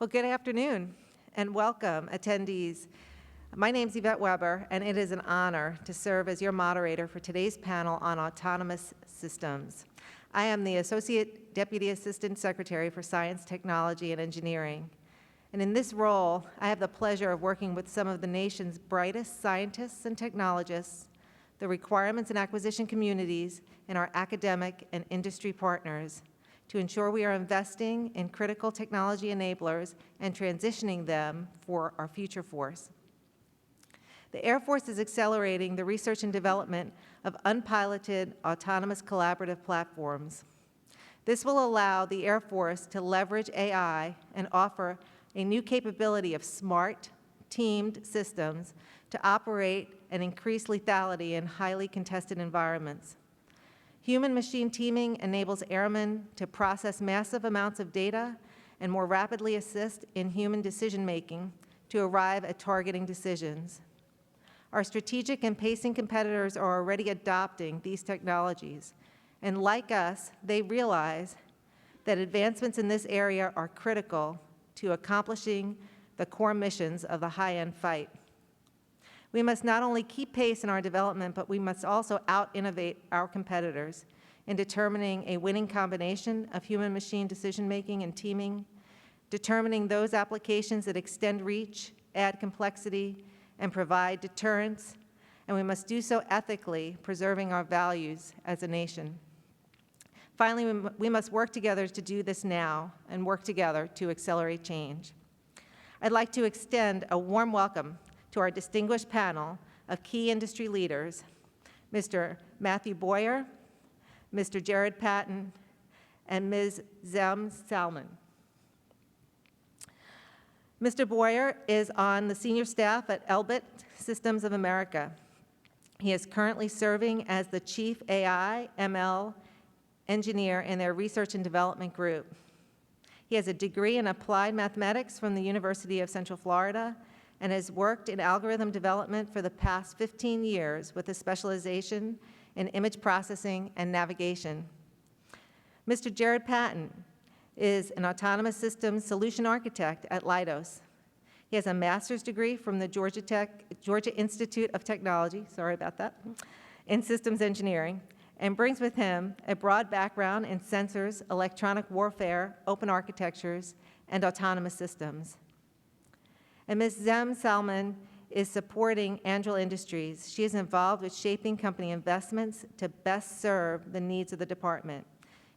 Well, good afternoon and welcome, attendees. My name's Yvette Weber, and it is an honor to serve as your moderator for today's panel on autonomous systems. I am the Associate Deputy Assistant Secretary for Science, Technology, and Engineering. And in this role, I have the pleasure of working with some of the nation's brightest scientists and technologists, the requirements and acquisition communities, and our academic and industry partners to ensure we are investing in critical technology enablers and transitioning them for our future force. The Air Force is accelerating the research and development of unpiloted autonomous collaborative platforms. This will allow the Air Force to leverage AI and offer a new capability of smart, teamed systems to operate and increase lethality in highly contested environments. Human-machine teaming enables airmen to process massive amounts of data and more rapidly assist in human decision-making to arrive at targeting decisions. Our strategic and pacing competitors are already adopting these technologies, and like us, they realize that advancements in this area are critical to accomplishing the core missions of the high-end fight. We must not only keep pace in our development, but we must also out-innovate our competitors in determining a winning combination of human-machine decision-making and teaming, determining those applications that extend reach, add complexity, and provide deterrence, and we must do so ethically, preserving our values as a nation. Finally, we must work together to do this now and work together to accelerate change. I'd like to extend a warm welcome to our distinguished panel of key industry leaders, Mr. Matthew Boyer, Mr. Jared Patton, and Ms. Zem Salman. Mr. Boyer is on the senior staff at Elbit Systems of America. He is currently serving as the Chief AI ML engineer in their research and development group. He has a degree in applied mathematics from the University of Central Florida and has worked in algorithm development for the past 15 years with a specialization in image processing and navigation. Mr. Jared Patton is an autonomous systems solution architect at Leidos. He has a master's degree from the Georgia Institute of Technology, sorry about that, in systems engineering, and brings with him a broad background in sensors, electronic warfare, open architectures, and autonomous systems. And Ms. Zem Salman is supporting Anduril Industries. She is involved with shaping company investments to best serve the needs of the department.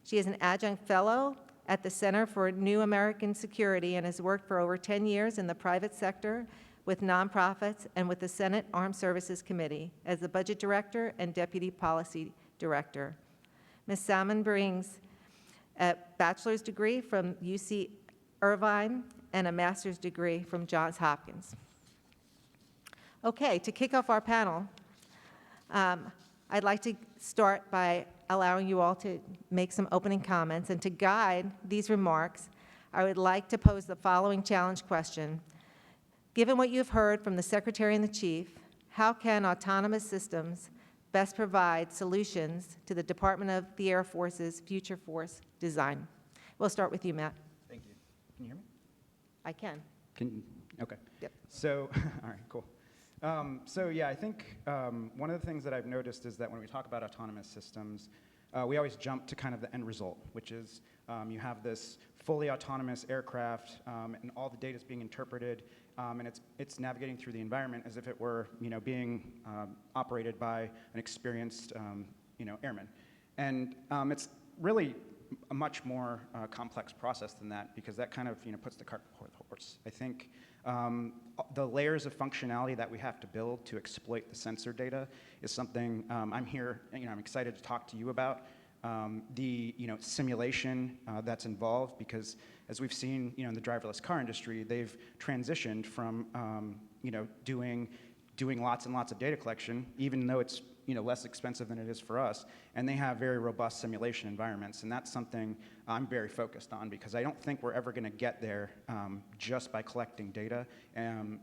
She is an adjunct fellow at the Center for New American Security and has worked for over 10 years in the private sector with nonprofits and with the Senate Armed Services Committee as the Budget Director and Deputy Policy Director. Ms. Salman brings a bachelor's degree from UC Irvine and a master's degree from Johns Hopkins. Okay, to kick off our panel, I'd like to start by allowing you all to make some opening comments, and to guide these remarks, I would like to pose the following challenge question. Given what you've heard from the Secretary and the Chief, how can autonomous systems best provide solutions to the Department of the Air Force's future force design? We'll start with you, Matt. Thank you. Can you hear me? I can. Okay. Yep. So, all right, cool. So yeah, I think one of the things that I've noticed is that when we talk about autonomous systems, we always jump to kind of the end result, which is you have this fully autonomous aircraft, and all the data is being interpreted, and it's navigating through the environment as if it were, being operated by an experienced, airman. And it's really a much more complex process than that, because that kind of puts the cart before the horse. I think the layers of functionality that we have to build to exploit the sensor data is something I'm here, I'm excited to talk to you about. The simulation that's involved, because as we've seen in the driverless car industry, they've transitioned from doing lots and lots of data collection, even though it's less expensive than it is for us, and they have very robust simulation environments, and that's something I'm very focused on, because I don't think we're ever going to get there just by collecting data. And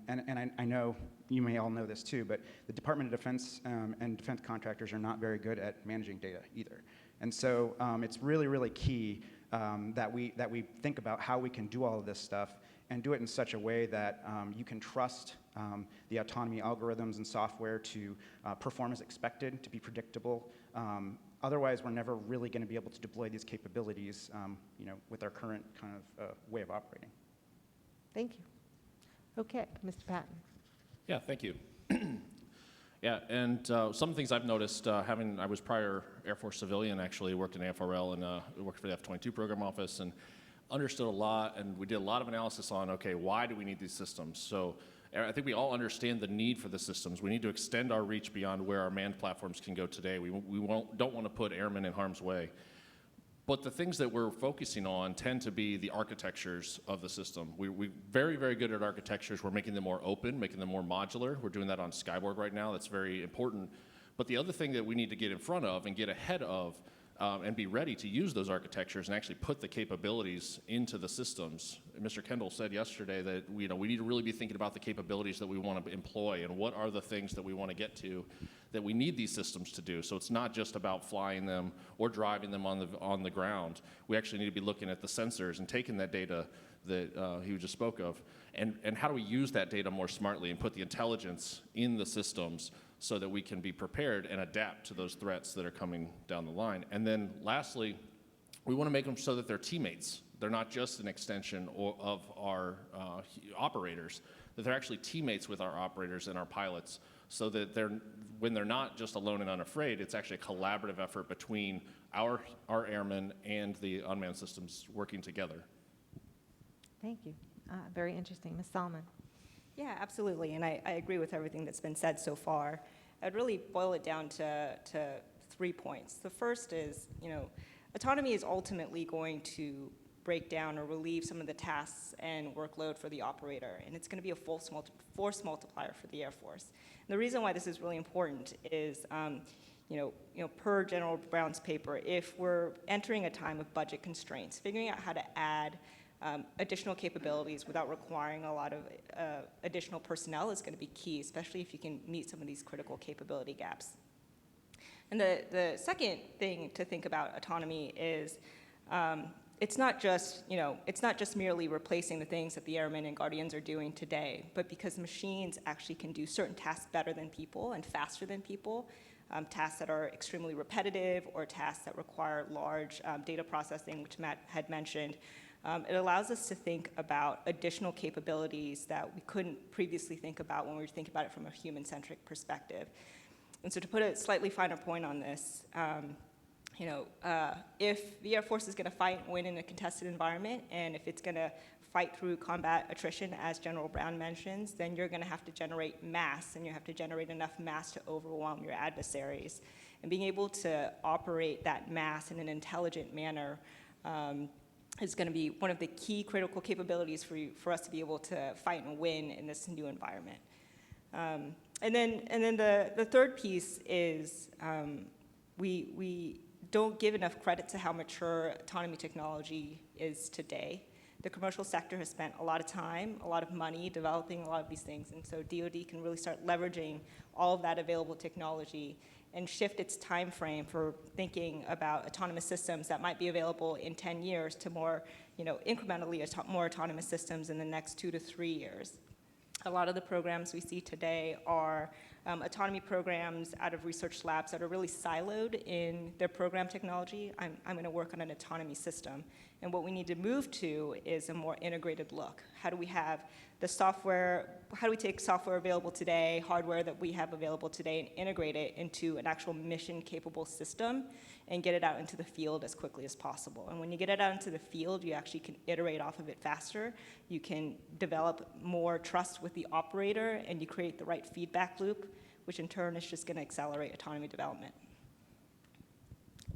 I know you may all know this too, but the Department of Defense and defense contractors are not very good at managing data either. And so it's really, really key that we think about how we can do all of this stuff. and do it in such a way that you can trust the autonomy algorithms and software to perform as expected, to be predictable. Otherwise, we're never really going to be able to deploy these capabilities with our current kind of way of operating. Thank you. Okay, Mr. Patton. Yeah, thank you. Yeah, and some of the things I've noticed, I was prior Air Force civilian, actually, worked in AFRL and worked for the F-22 program office, and understood a lot, and we did a lot of analysis on, okay, why do we need these systems? So I think we all understand the need for the systems. We need to extend our reach beyond where our manned platforms can go today. We don't want to put airmen in harm's way. But the things that we're focusing on tend to be the architectures of the system. We're very, very good at architectures. We're making them more open, making them more modular. We're doing that on Skyborg right now. That's very important. But the other thing that we need to get in front of and get ahead of and be ready to use those architectures and actually put the capabilities into the systems. Mr. Kendall said yesterday that we need to really be thinking about the capabilities that we want to employ and what are the things that we want to get to that we need these systems to do. So it's not just about flying them or driving them on the ground. We actually need to be looking at the sensors and taking that data that he just spoke of, and how do we use that data more smartly and put the intelligence in the systems so that we can be prepared and adapt to those threats that are coming down the line. And then lastly, we want to make them so that they're teammates. They're not just an extension of our operators, that they're actually teammates with our operators and our pilots, so that when they're not just alone and unafraid, it's actually a collaborative effort between our airmen and the unmanned systems working together. Thank you. Very interesting. Ms. Solomon. Yeah, absolutely, and I agree with everything that's been said so far. I'd really boil it down to 3 points. The first is, autonomy is ultimately going to break down or relieve some of the tasks and workload for the operator, and it's going to be a force multiplier for the Air Force. And the reason why this is really important is, per General Brown's paper, if we're entering a time of budget constraints, figuring out how to add additional capabilities without requiring a lot of additional personnel is going to be key, especially if you can meet some of these critical capability gaps. And the second thing to think about autonomy is it's not just merely replacing the things that the airmen and guardians are doing today, but because machines actually can do certain tasks better than people and faster than people, tasks that are extremely repetitive or tasks that require large data processing, which Matt had mentioned. It allows us to think about additional capabilities that we couldn't previously think about when we were thinking about it from a human-centric perspective. And so to put a slightly finer point on this, if the Air Force is going to fight and win in a contested environment, and if it's going to fight through combat attrition, as General Brown mentions, then you're going to have to generate mass, and you have to generate enough mass to overwhelm your adversaries. And being able to operate that mass in an intelligent manner is going to be one of the key critical capabilities for us to be able to fight and win in this new environment. And then the third piece is we don't give enough credit to how mature autonomy technology is today. The commercial sector has spent a lot of time, a lot of money developing a lot of these things, and so DoD can really start leveraging all of that available technology and shift its time frame for thinking about autonomous systems that might be available in 10 years to more, incrementally more autonomous systems in the next 2 to 3 years. A lot of the programs we see today are autonomy programs out of research labs that are really siloed in their program technology. I'm going to work on an autonomy system. And what we need to move to is a more integrated look. How do we have the software, how do we take software available today, hardware that we have available today, and integrate it into an actual mission-capable system and get it out into the field as quickly as possible. And when you get it out into the field, you actually can iterate off of it faster. You can develop more trust with the operator, and you create the right feedback loop, which in turn is just going to accelerate autonomy development.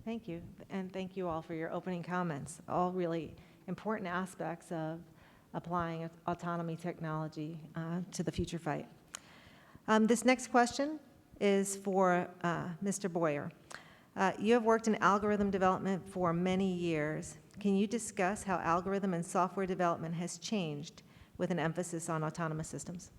Thank you, and thank you all for your opening comments. All really important aspects of applying autonomy technology to the future fight. This next question is for Mr. Boyer. You have worked in algorithm development for many years. Can you discuss how algorithm and software development has changed with an emphasis on autonomous systems?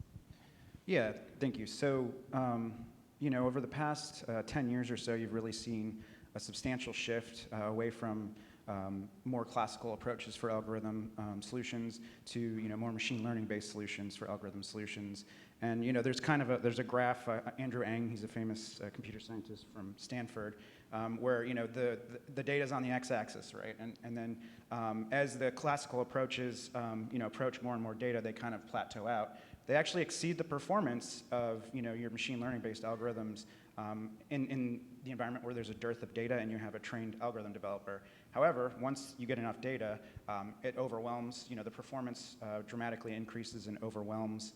Yeah, thank you. So, over the past 10 years or so, you've really seen a substantial shift away from more classical approaches for algorithm solutions to more machine learning based solutions for algorithm solutions. And there's there's a graph. Andrew Ng, he's a famous computer scientist from Stanford, where the data is on the x-axis, right? And then as the classical approaches approach more and more data, they kind of plateau out. They actually exceed the performance of your machine learning based algorithms in the environment where there's a dearth of data and you have a trained algorithm developer. However, once you get enough data, it overwhelms. The performance dramatically increases and overwhelms.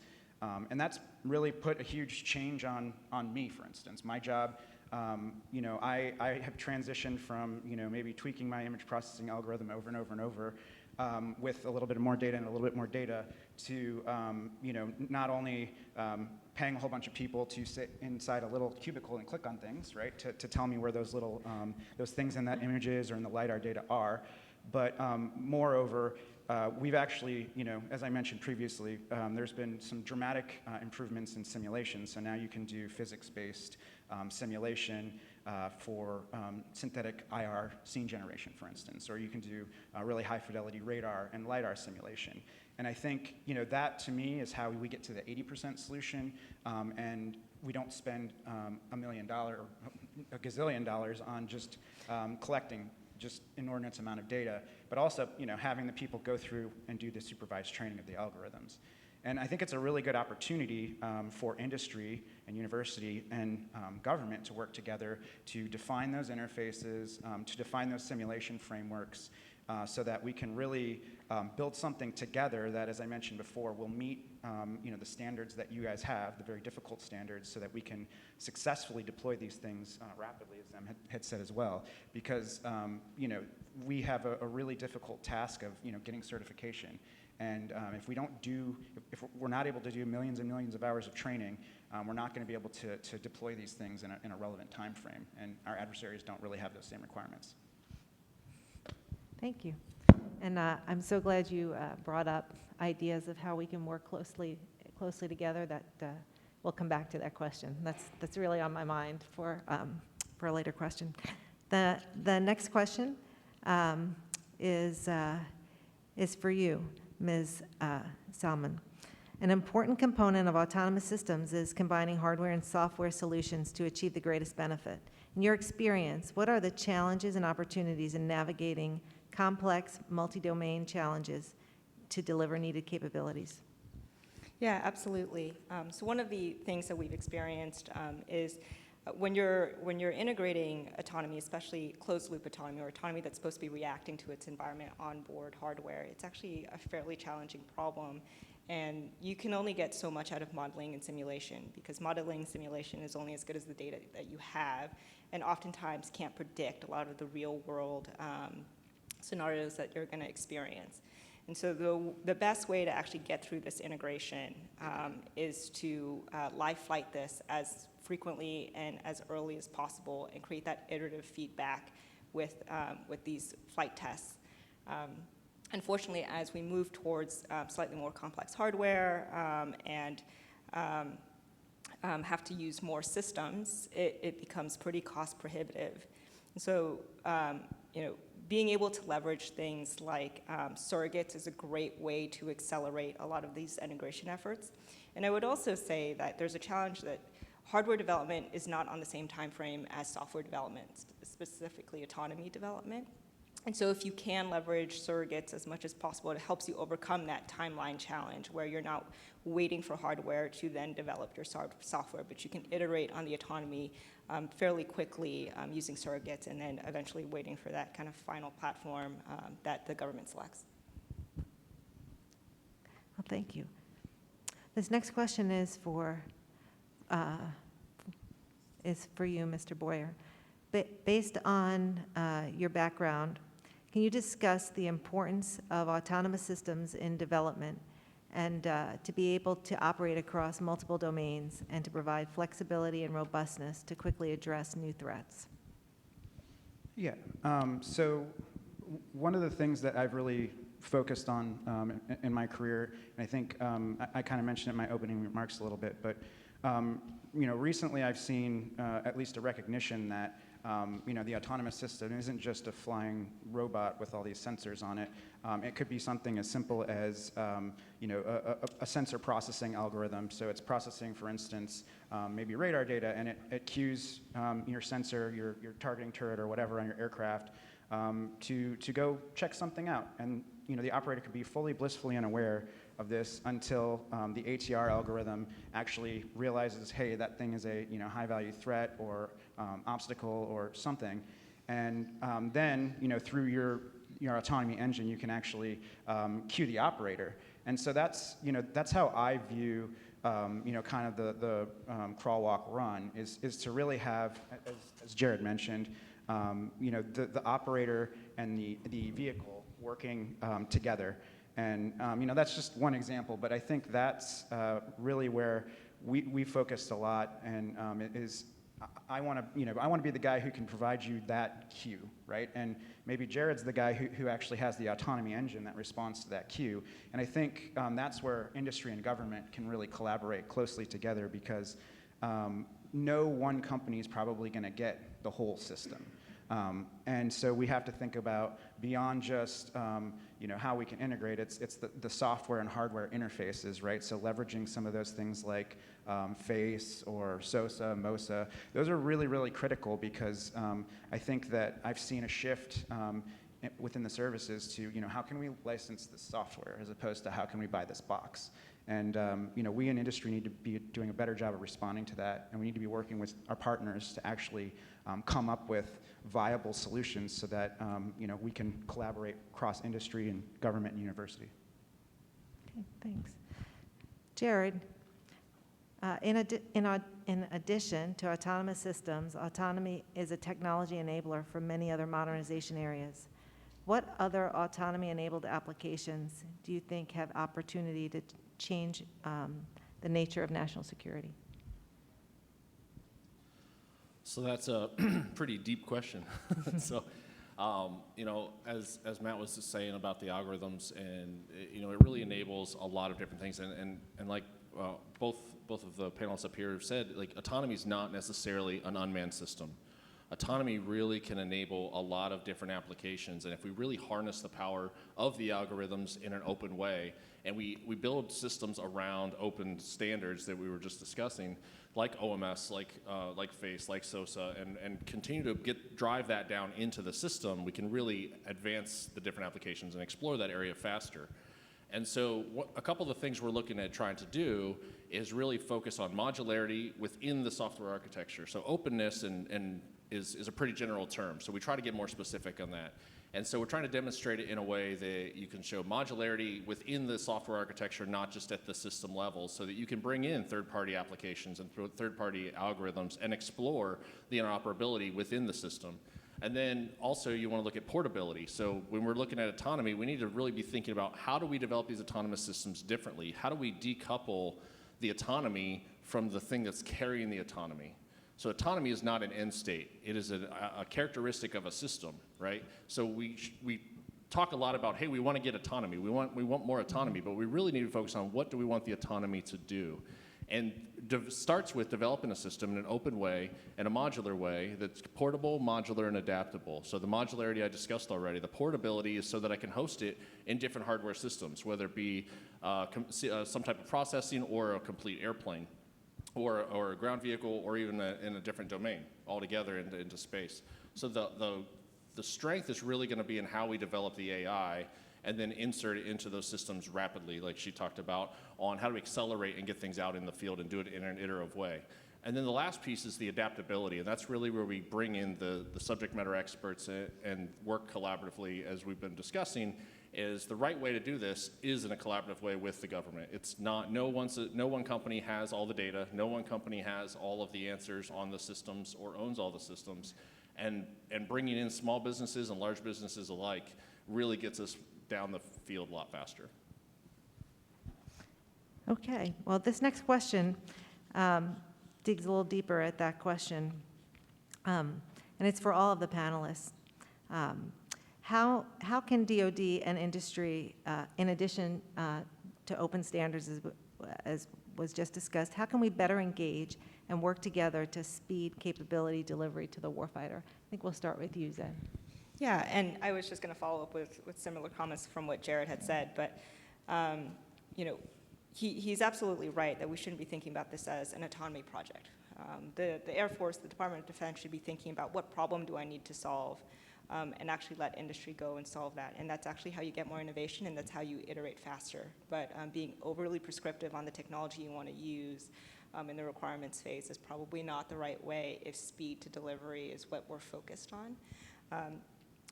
And that's really put a huge change on me, for instance. My job, I have transitioned from maybe tweaking my image processing algorithm over and over and over with a little bit more data and a little bit more data to not only paying a whole bunch of people to sit inside a little cubicle and click on things, right, to tell me where those little those things in that images or in the LiDAR data are, but moreover, we've actually, as I mentioned previously, there's been some dramatic improvements in simulation. So now you can do physics-based simulation for synthetic IR scene generation, for instance, or you can do really high-fidelity radar and LiDAR simulation. And I think, that to me is how we get to the 80% solution, and we don't spend $1 million or a gazillion dollars on just collecting just inordinate amount of data, but also having the people go through and do the supervised training of the algorithms. And I think it's a really good opportunity for industry and university and government to work together to define those interfaces, to define those simulation frameworks, so that we can really build something together that, as I mentioned before, will meet the standards that you guys have, the very difficult standards, so that we can successfully deploy these things rapidly, as Em had said as well. Because we have a really difficult task of getting certification. And if we're not able to do millions and millions of hours of training, we're not going to be able to deploy these things in a relevant time frame. And our adversaries don't really have those same requirements. Thank you. And I'm so glad you brought up ideas of how we can work closely together. That we'll come back to that question. That's really on my mind for a later question. The next question is for you, Ms. Salmon. An important component of autonomous systems is combining hardware and software solutions to achieve the greatest benefit. In your experience, what are the challenges and opportunities in navigating complex, multi-domain challenges to deliver needed capabilities? Yeah, absolutely. So one of the things that we've experienced is when you're integrating autonomy, especially closed-loop autonomy or autonomy that's supposed to be reacting to its environment on board hardware, it's actually a fairly challenging problem. And you can only get so much out of modeling and simulation, because modeling and simulation is only as good as the data that you have, and oftentimes can't predict a lot of the real-world scenarios that you're going to experience. And so the best way to actually get through this integration is to live flight this as frequently and as early as possible and create that iterative feedback with these flight tests. Unfortunately, as we move towards slightly more complex hardware and have to use more systems, it becomes pretty cost prohibitive. And so, being able to leverage things like surrogates is a great way to accelerate a lot of these integration efforts. And I would also say that there's a challenge that hardware development is not on the same time frame as software development, specifically autonomy development. And so if you can leverage surrogates as much as possible, it helps you overcome that timeline challenge where you're not waiting for hardware to then develop your software, but you can iterate on the autonomy fairly quickly using surrogates and then eventually waiting for that kind of final platform that the government selects. Well, thank you. This next question is for you, Mr. Boyer. Based on your background, can you discuss the importance of autonomous systems in development and to be able to operate across multiple domains and to provide flexibility and robustness to quickly address new threats? Yeah. So one of the things that I've really focused on in my career, and I think I kind of mentioned it in my opening remarks a little bit, but recently I've seen at least a recognition that the autonomous system isn't just a flying robot with all these sensors on it. It could be something as simple as a sensor processing algorithm. So it's processing, for instance, maybe radar data, and it cues your sensor, your targeting turret or whatever on your aircraft to go check something out. And the operator could be fully blissfully unaware of this until the ATR algorithm actually realizes, hey, that thing is a high-value threat or obstacle or something, and then through your autonomy engine, you can actually cue the operator. And so that's how I view kind of the crawl, walk, run is to really have, as Jared mentioned, the operator and the vehicle working together. And that's just one example, but I think that's really where we focused a lot. And I want to be the guy who can provide you that cue, right? And maybe Jared's the guy who actually has the autonomy engine that responds to that cue. And I think that's where industry and government can really collaborate closely together, because no one company is probably going to get the whole system. And so we have to think about beyond just how we can integrate. It's the software and hardware interfaces, right? So leveraging some of those things like FACE or SOSA, MOSA, those are really, really critical, because I think that I've seen a shift within the services to how can we license this software as opposed to how can we buy this box. And we in industry need to be doing a better job of responding to that, and we need to be working with our partners to actually come up with viable solutions so that we can collaborate across industry and government and university. Okay, thanks. Jared, in addition to autonomous systems, autonomy is a technology enabler for many other modernization areas. What other autonomy-enabled applications do you think have opportunity to change the nature of national security? So that's a pretty deep question. So, as Matt was just saying about the algorithms, and it really enables a lot of different things. And like both of the panelists up here have said, like, autonomy is not necessarily an unmanned system. Autonomy really can enable a lot of different applications, and if we really harness the power of the algorithms in an open way, and we build systems around open standards that we were just discussing, like OMS, like FACE, like SOSA, and continue to drive that down into the system, we can really advance the different applications and explore that area faster. And so a couple of the things we're looking at trying to do is really focus on modularity within the software architecture. So openness is a pretty general term, so we try to get more specific on that. And so we're trying to demonstrate it in a way that you can show modularity within the software architecture, not just at the system level, so that you can bring in third-party applications and third-party algorithms and explore the interoperability within the system. And then also you want to look at portability. So when we're looking at autonomy, we need to really be thinking about how do we develop these autonomous systems differently? How do we decouple the autonomy from the thing that's carrying the autonomy? So autonomy is not an end state. It is a characteristic of a system, right? So we talk a lot about, hey, we want to get autonomy. We want more autonomy, but we really need to focus on what do we want the autonomy to do. And starts with developing a system in an open way and a modular way that's portable, modular, and adaptable. So the modularity I discussed already. The portability is so that I can host it in different hardware systems, whether it be some type of processing or a complete airplane, or a ground vehicle, or even in a different domain altogether into space. So the strength is really going to be in how we develop the AI and then insert it into those systems rapidly, like she talked about, on how to accelerate and get things out in the field and do it in an iterative way. And then the last piece is the adaptability, and that's really where we bring in the subject matter experts and work collaboratively, as we've been discussing. Is the right way to do this is in a collaborative way with the government. It's not, no one company has all the data, no one company has all of the answers on the systems or owns all the systems, and bringing in small businesses and large businesses alike really gets us down the field a lot faster. Okay, well, this next question digs a little deeper at that question, and it's for all of the panelists. How can DoD and industry, in addition to open standards, as was just discussed, how can we better engage and work together to speed capability delivery to the warfighter? I think we'll start with you, Zen. Yeah, and I was just going to follow up with similar comments from what Jared had said, but you know, he's absolutely right that we shouldn't be thinking about this as an autonomy project. The Air Force, the Department of Defense should be thinking about what problem do I need to solve, and actually let industry go and solve that. And that's actually how you get more innovation, and that's how you iterate faster. But being overly prescriptive on the technology you want to use in the requirements phase is probably not the right way if speed to delivery is what we're focused on.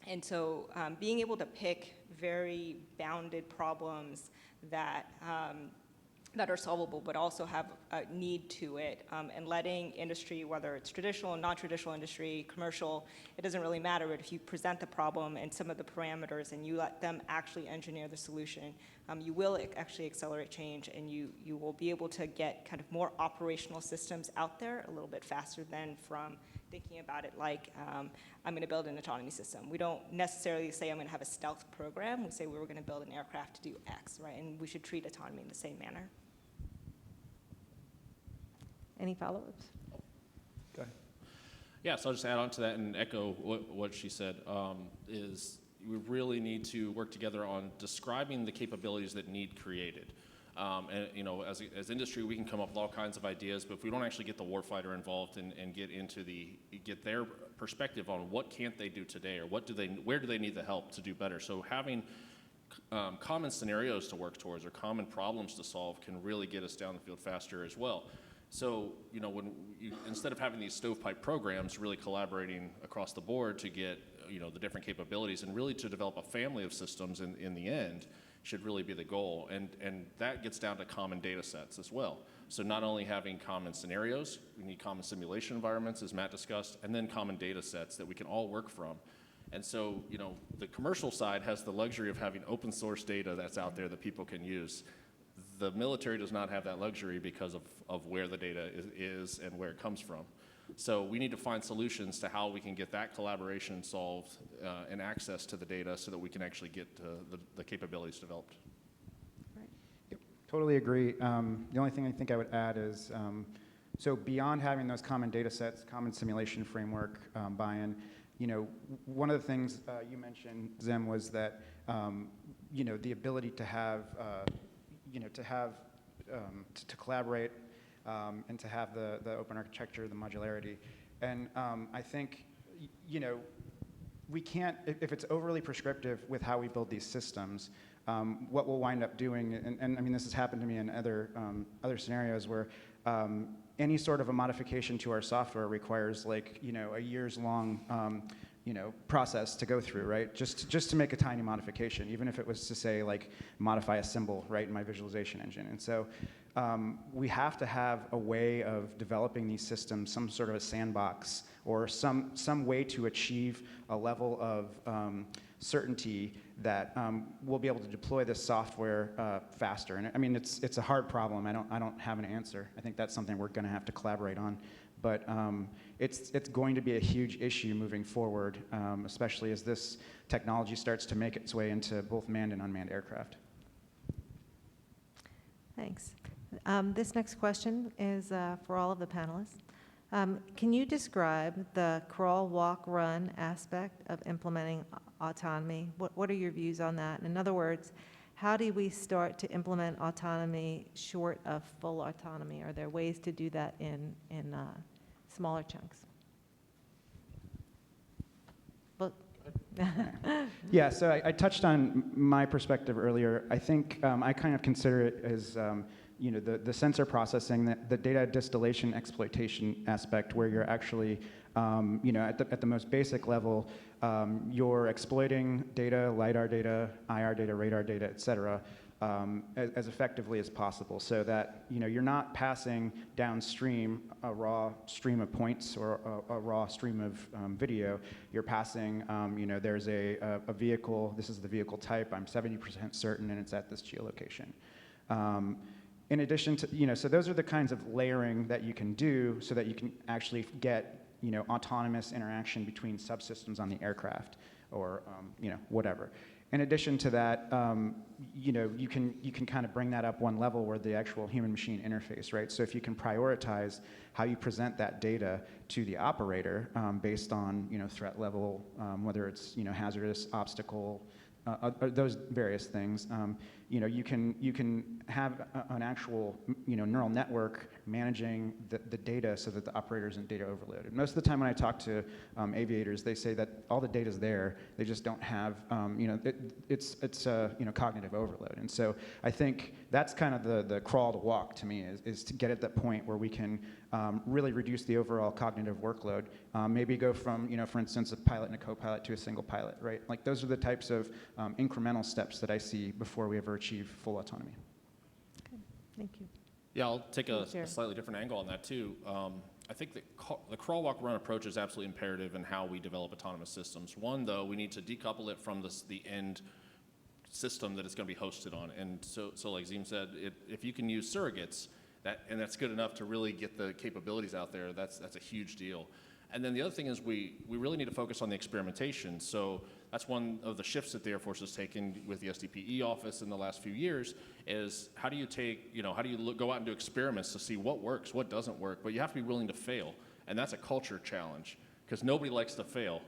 And so being able to pick very bounded problems that are solvable but also have a need to it, and letting industry, whether it's traditional and non-traditional industry, commercial, it doesn't really matter, but if you present the problem and some of the parameters and you let them actually engineer the solution, you will actually accelerate change, and you will be able to get kind of more operational systems out there a little bit faster than from thinking about it like, I'm going to build an autonomy system. We don't necessarily say I'm going to have a stealth program. We say we were going to build an aircraft to do X, right? And we should treat autonomy in the same manner. Any follow-ups? Go ahead. Yeah, so I'll just add on to that and echo what she said, is we really need to work together on describing the capabilities that need created. And you know, as industry, we can come up with all kinds of ideas, but if we don't actually get the warfighter involved and get their perspective on what can't they do today, or where do they need the help to do better. So having common scenarios to work towards or common problems to solve can really get us down the field faster as well. So, you know, instead of having these stovepipe programs, really collaborating across the board to get, you know, the different capabilities and really to develop a family of systems in the end should really be the goal. And that gets down to common data sets as well. So not only having common scenarios, we need common simulation environments, as Matt discussed, and then common data sets that we can all work from. And so, you know, the commercial side has the luxury of having open source data that's out there that people can use. The military does not have that luxury because of where the data is and where it comes from. So we need to find solutions to how we can get that collaboration solved and access to the data so that we can actually get the capabilities developed. Right. Yep, totally agree. The only thing I think I would add is, so beyond having those common data sets, common simulation framework, buy-in, you know, one of the things you mentioned, Zem, was that, you know, the ability to have, to collaborate and to have the open architecture, the modularity. And I think, you know, we can't, if it's overly prescriptive with how we build these systems, what we'll wind up doing, and I mean, this has happened to me in other scenarios where any sort of a modification to our software requires, like, you know, a years long you know, process to go through, right? Just to make a tiny modification, even if it was to say, like, modify a symbol, right, in my visualization engine. And so we have to have a way of developing these systems, some sort of a sandbox, or some way to achieve a level of certainty that we'll be able to deploy this software faster. And I mean, it's a hard problem. I don't have an answer. I think that's something we're going to have to collaborate on. But it's going to be a huge issue moving forward, especially as this technology starts to make its way into both manned and unmanned aircraft. Thanks. This next question is for all of the panelists. Can you describe the crawl, walk, run aspect of implementing autonomy? What are your views on that? In other words, how do we start to implement autonomy short of full autonomy? Are there ways to do that in smaller chunks? But Yeah, so I touched on my perspective earlier. I think I kind of consider it as you know, the sensor processing, the data distillation exploitation aspect, where you're actually, you know, at the most basic level, you're exploiting data, LiDAR data, IR data, radar data, et cetera, as effectively as possible, so that, you know, you're not passing downstream a raw stream of points or a raw stream of video. You're passing, you know, there's a vehicle, this is the vehicle type, I'm 70% certain, and it's at this geolocation. In addition to, you know, so those are the kinds of layering that you can do so that you can actually get autonomous interaction between subsystems on the aircraft, or whatever. In addition to that, you can kind of bring that up one level where the actual human-machine interface, right? So if you can prioritize how you present that data to the operator based on threat level, whether it's hazardous, obstacle, those various things, you can have an actual neural network managing the data so that the operator isn't data overloaded. Most of the time when I talk to aviators, they say that all the data's there, they just don't have it's cognitive overload. And so I think that's kind of the crawl to walk to me, is to get at that point where we can really reduce the overall cognitive workload. Maybe go from for instance, a pilot and a co-pilot to a single pilot, right? Like those are the types of incremental steps that I see before we ever achieve full autonomy. Okay, thank you. Yeah, I'll take a Sure. slightly different angle on that too. I think the crawl, walk, run approach is absolutely imperative in how we develop autonomous systems. One, though, we need to decouple it from the end system that it's going to be hosted on. And so like Zim said, if you can use surrogates, and that's good enough to really get the capabilities out there, that's a huge deal. And then the other thing is we really need to focus on the experimentation. So that's one of the shifts that the Air Force has taken with the SDPE office in the last few years, is how do you go out and do experiments to see what works, what doesn't work, but you have to be willing to fail. And that's a culture challenge, because nobody likes to fail.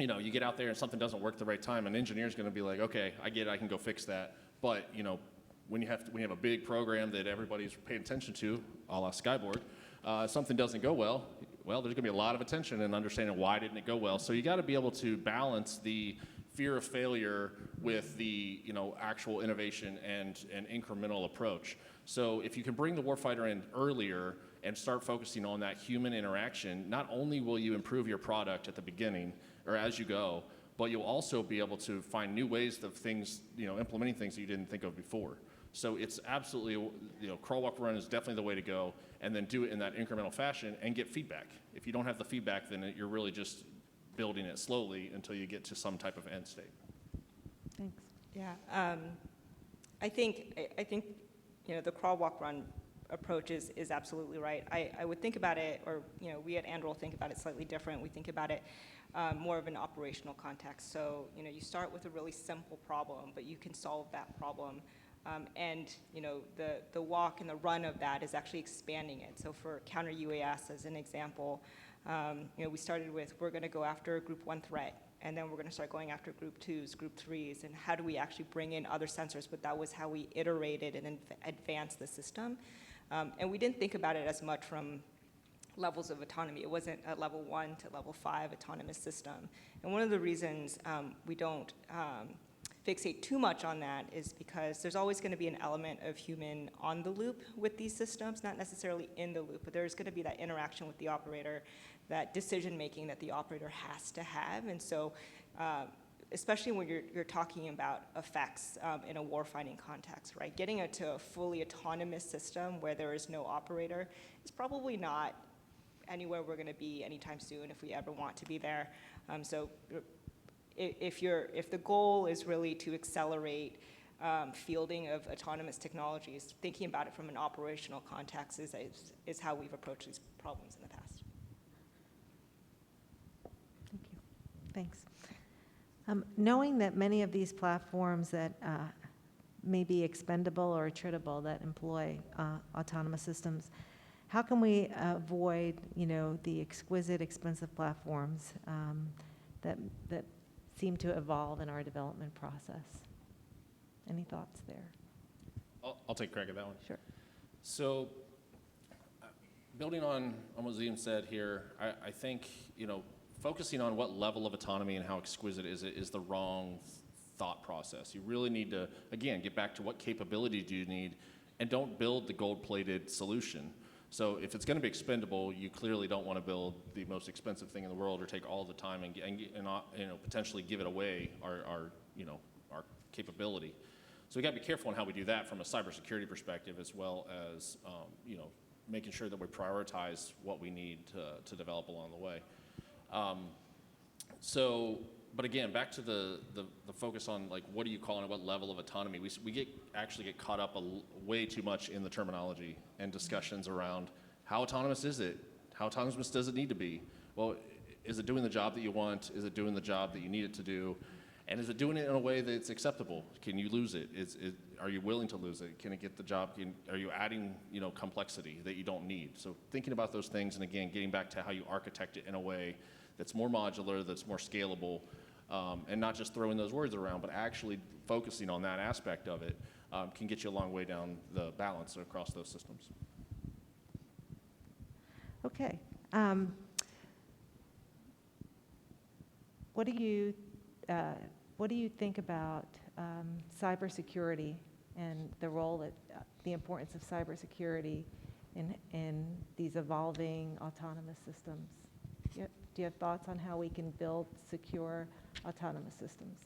You get out there and something doesn't work the right time, an engineer's gonna be like, okay, I get it, I can go fix that. But when you have a big program that everybody's paying attention to, a la Skyborg, something doesn't go well, there's going to be a lot of attention and understanding why didn't it go well. So you got to be able to balance the fear of failure with the actual innovation and an incremental approach. So if you can bring the warfighter in earlier and start focusing on that human interaction, not only will you improve your product at the beginning or as you go, but you'll also be able to find new ways of things, implementing things that you didn't think of before. So it's absolutely, crawl, walk, run is definitely the way to go, and then do it in that incremental fashion and get feedback. If you don't have the feedback, then you're really just building it slowly until you get to some type of end state. Thanks. Yeah, I think the crawl, walk, run approach is absolutely right. I would think about it, or we at Anduril think about it slightly different. We think about it more of an operational context. So you start with a really simple problem, but you can solve that problem. The walk and the run of that is actually expanding it. So for counter UAS as an example, we started with, we're going to go after a group 1 threat, and then we're going to start going after group 2s, group 3s, and how do we actually bring in other sensors? But that was how we iterated and advanced the system. And we didn't think about it as much from levels of autonomy. It wasn't a level 1 to level 5 autonomous system. And one of the reasons we don't fixate too much on that is because there's always going to be an element of human on the loop with these systems, not necessarily in the loop, but there's going to be that interaction with the operator, that decision making that the operator has to have. And so especially when you're talking about effects in a warfighting context, right? Getting it to a fully autonomous system where there is no operator is probably not anywhere we're going to be anytime soon if we ever want to be there. If the goal is really to accelerate fielding of autonomous technologies, thinking about it from an operational context is how we've approached these problems in the past. Thank you. Thanks. Knowing that many of these platforms that may be expendable or attritable that employ autonomous systems, how can we avoid, the exquisite, expensive platforms that seem to evolve in our development process? Any thoughts there? I'll take a crack at that one. Sure. So building on what Zim said here, I think, focusing on what level of autonomy and how exquisite is the wrong thought process. You really need to, again, get back to what capability do you need, and don't build the gold-plated solution. So if it's going to be expendable, you clearly don't want to build the most expensive thing in the world or take all the time and potentially give it away, our capability. So we got to be careful on how we do that from a cybersecurity perspective, as well as making sure that we prioritize what we need to develop along the way. But again, back to the focus on what do you call it, what level of autonomy. We actually get caught up way too much in the terminology and discussions around how autonomous is it? How autonomous does it need to be? Well, is it doing the job that you want? Is it doing the job that you need it to do? And is it doing it in a way that's acceptable? Can you lose it? Are you willing to lose it? Can it get the job? Are you adding complexity that you don't need? So thinking about those things, and again, getting back to how you architect it in a way that's more modular, that's more scalable, and not just throwing those words around, but actually focusing on that aspect of it can get you a long way down the balance across those systems. Okay. What do you think about cybersecurity and the role that the importance of cybersecurity in these evolving autonomous systems? Do you have thoughts on how we can build secure autonomous systems?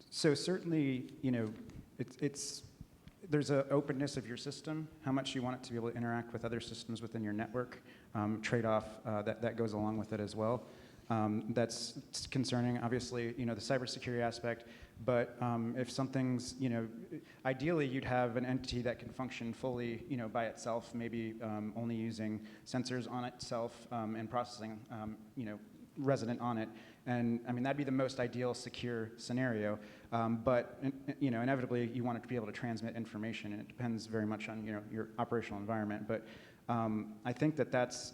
So certainly, there's an openness of your system, how much you want it to be able to interact with other systems within your network, trade-off that goes along with it as well. That's concerning, obviously, the cybersecurity aspect, but if something's, ideally you'd have an entity that can function fully, by itself, maybe only using sensors on itself and processing, resident on it. And I mean, that'd be the most ideal secure scenario, but inevitably you want it to be able to transmit information, and it depends very much on your operational environment. But I think that's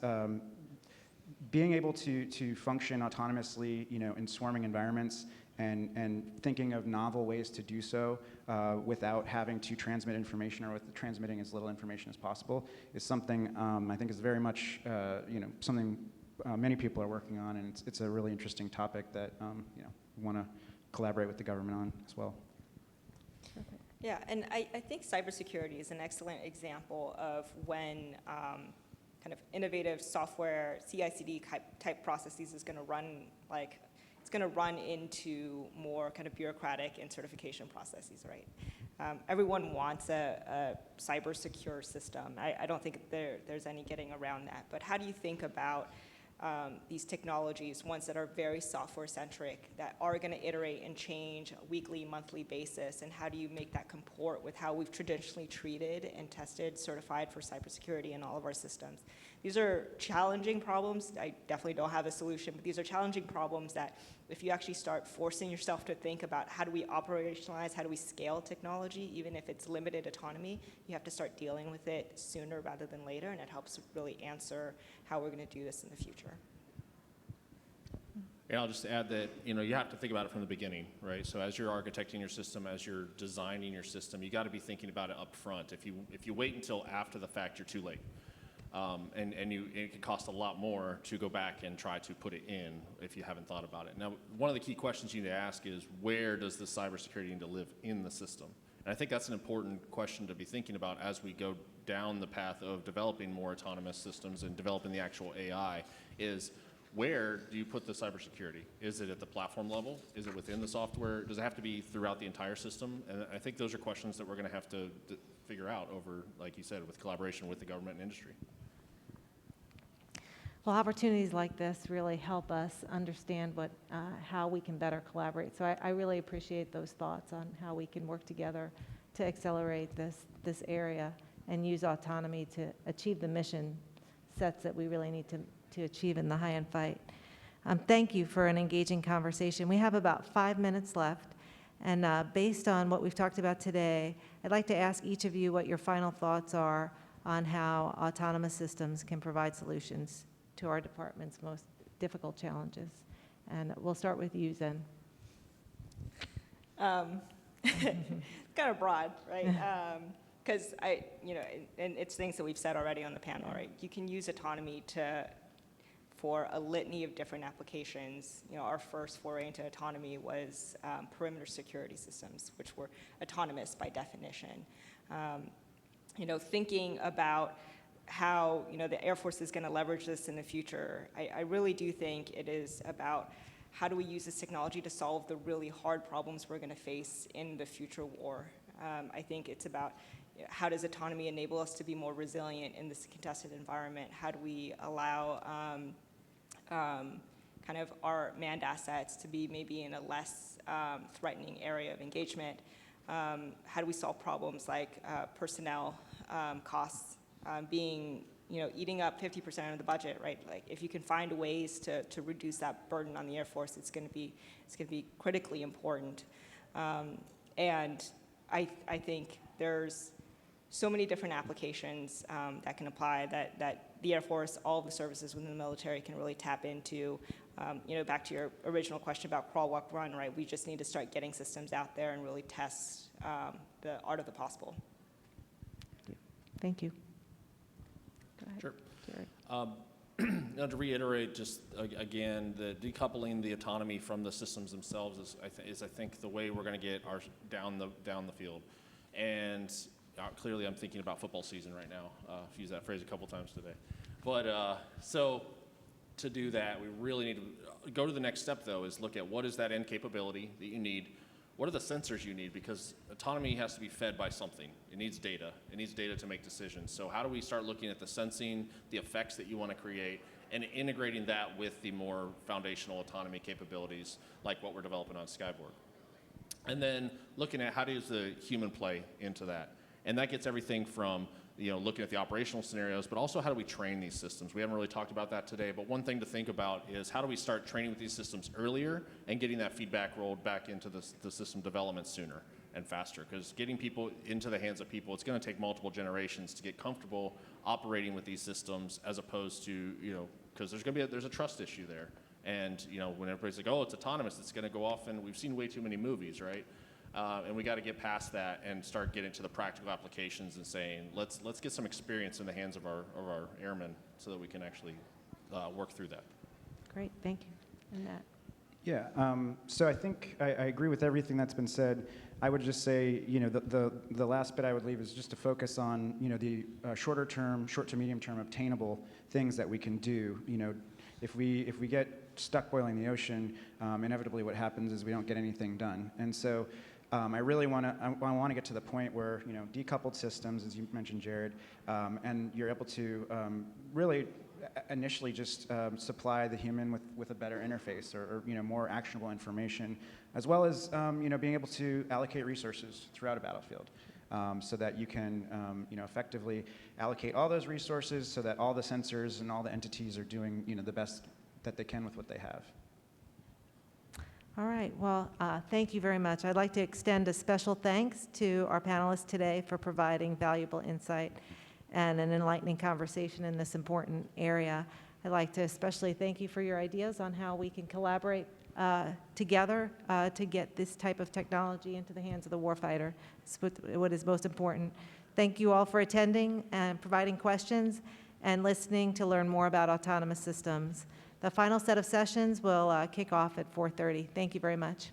being able to function autonomously, in swarming environments, and thinking of novel ways to do so without having to transmit information, or with transmitting as little information as possible, is something I think is very much something many people are working on, and it's a really interesting topic that we want to collaborate with the government on as well. Perfect. Yeah, and I think cybersecurity is an excellent example of when kind of innovative software, CI/CD type processes is going to run into more kind of bureaucratic and certification processes, right? Everyone wants a cyber secure system. I don't think there's any getting around that. But how do you think about these technologies, ones that are very software-centric, that are going to iterate and change a weekly, monthly basis, and how do you make that comport with how we've traditionally treated and tested, certified for cybersecurity in all of our systems? These are challenging problems. I definitely don't have a solution, but these are challenging problems that if you actually start forcing yourself to think about how do we operationalize, how do we scale technology, even if it's limited autonomy, you have to start dealing with it sooner rather than later, and it helps really answer how we're going to do this in the future. And I'll just add that you have to think about it from the beginning, right? So as you're architecting your system, as you're designing your system, you got to be thinking about it up front. If you wait until after the fact, you're too late. And it can cost a lot more to go back and try to put it in if you haven't thought about it. Now, one of the key questions you need to ask is, where does the cybersecurity need to live in the system? And I think that's an important question to be thinking about as we go down the path of developing more autonomous systems and developing the actual AI, is where do you put the cybersecurity? Is it at the platform level? Is it within the software? Does it have to be throughout the entire system? And I think those are questions that we're going to have to figure out over, like you said, with collaboration with the government and industry. Well, opportunities like this really help us understand how we can better collaborate. So I really appreciate those thoughts on how we can work together to accelerate this area and use autonomy to achieve the mission sets that we really need to achieve in the high-end fight. Thank you for an engaging conversation. We have about 5 minutes left, and based on what we've talked about today, I'd like to ask each of you what your final thoughts are on how autonomous systems can provide solutions to our department's most difficult challenges. And we'll start with you, Zen. It's kind of broad, right? Because and it's things that we've said already on the panel, right? You can use autonomy for a litany of different applications. Our first foray into autonomy was perimeter security systems, which were autonomous by definition. Thinking about how the Air Force is going to leverage this in the future, I really do think it is about how do we use this technology to solve the really hard problems we're going to face in the future war. I think it's about how does autonomy enable us to be more resilient in this contested environment? How do we allow kind of our manned assets to be maybe in a less threatening area of engagement? How do we solve problems like personnel costs being eating up 50% of the budget, right? Like, if you can find ways to reduce that burden on the Air Force, it's going to be critically important. And I think there's so many different applications that can apply that the Air Force, all of the services within the military can really tap into. Back to your original question about crawl, walk, run, right? We just need to start getting systems out there and really test the art of the possible. Thank you. Go ahead. Sure. Jerry. Now, to reiterate, just again, the decoupling the autonomy from the systems themselves is I think the way we're going to get our down the field. And clearly, I'm thinking about football season right now. I've used that phrase a couple times today. But so to do that, we really need to go to the next step, though, is look at what is that end capability that you need. What are the sensors you need? Because autonomy has to be fed by something. It needs data. It needs data to make decisions. So how do we start looking at the sensing, the effects that you want to create, and integrating that with the more foundational autonomy capabilities, like what we're developing on Skyborg? And then looking at how does the human play into that? And that gets everything from looking at the operational scenarios, but also how do we train these systems? We haven't really talked about that today, but one thing to think about is how do we start training with these systems earlier and getting that feedback rolled back into the system development sooner and faster? Because getting people into the hands of people, it's going to take multiple generations to get comfortable operating with these systems, as opposed to, because there's a trust issue there. And when everybody's like, oh, it's autonomous, it's going to go off, and we've seen way too many movies, right? And we got to get past that and start getting to the practical applications and saying, let's get some experience in the hands of our airmen so that we can actually work through that. Great, thank you. And Matt. Yeah, so I think I agree with everything that's been said. I would just say, the last bit I would leave is just to focus on, the short to medium term obtainable things that we can do. If we get stuck boiling the ocean, inevitably what happens is we don't get anything done. And so I really want to get to the point where, decoupled systems, as you mentioned, Jared, and you're able to really initially just supply the human with a better interface or more actionable information, as well as being able to allocate resources throughout a battlefield, so that you can effectively allocate all those resources so that all the sensors and all the entities are doing the best that they can with what they have. All right, well, thank you very much. I'd like to extend a special thanks to our panelists today for providing valuable insight and an enlightening conversation in this important area. I'd like to especially thank you for your ideas on how we can collaborate together to get this type of technology into the hands of the warfighter. It's what is most important. Thank you all for attending and providing questions and listening to learn more about autonomous systems. The final set of sessions will kick off at 4:30. Thank you very much.